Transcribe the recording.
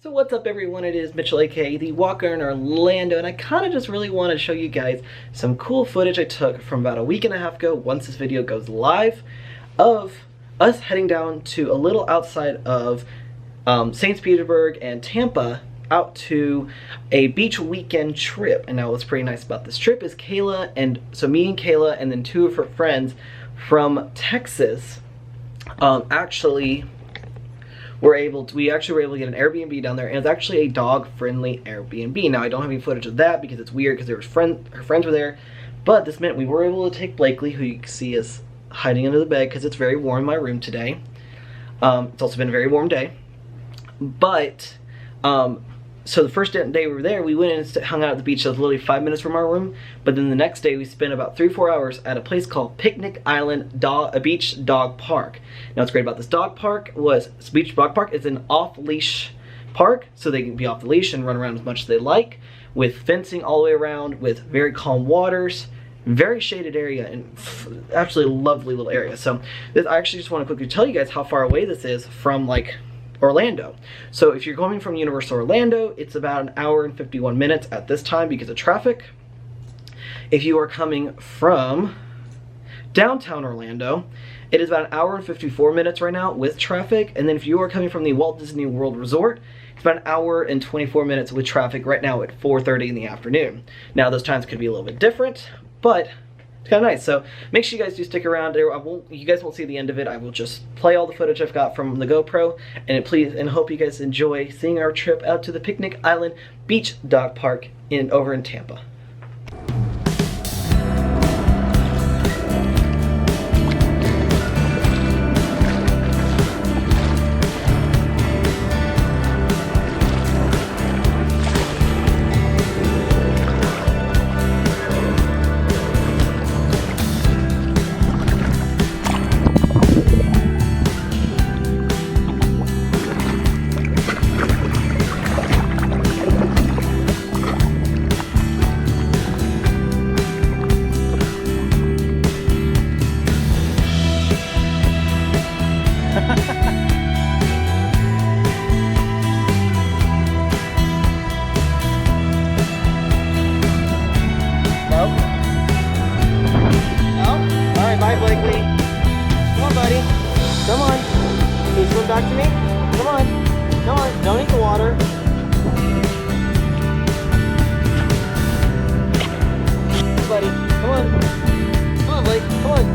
So what's up everyone, it is Mitchell aka the Walker in Orlando, and I kind of just really want to show you guys some cool footage I took from about a week and a half ago, once this video goes live, of us heading down to a little outside of St. Petersburg and Tampa, out to a beach weekend trip. And now what's pretty nice about this trip is Kayla, and so me and Kayla and then two of her friends from Texas we actually were able to get an Airbnb down there, and it's actually a dog-friendly Airbnb. Now I don't have any footage of that because it's weird because her friends were there, but this meant we were able to take Blakely, who you can see is hiding under the bed because it's very warm in my room today. It's also been a very warm day, but so the first day we were there, we went and hung out at the beach. That was literally 5 minutes from our room. But then the next day, we spent about 3-4 hours at a place called Picnic Island a beach dog park. Now, what's great about this dog park was this beach dog park is an off-leash park, so they can be off the leash and run around as much as they like, with fencing all the way around, with very calm waters, very shaded area, and absolutely lovely little area. So I actually just want to quickly tell you guys how far away this is from Orlando. So if you're going from Universal Orlando, it's about an hour and 51 minutes at this time because of traffic. If you are coming from downtown Orlando, it is about an hour and 54 minutes right now with traffic. And then if you are coming from the Walt Disney World Resort, it's about an hour and 24 minutes with traffic right now at 4:30 in the afternoon. Now those times could be a little bit different, but it's kind of nice. So make sure you guys do stick around there. You guys won't see the end of it. I will just play all the footage I've got from the GoPro, and hope you guys enjoy seeing our trip out to the Picnic Island Beach Dog Park over in Tampa. Bye, Blakely. Come on, buddy. Come on. Can you swim back to me? Come on. Come on. Don't eat the water. Buddy. Come on. Come on, Blake. Come on.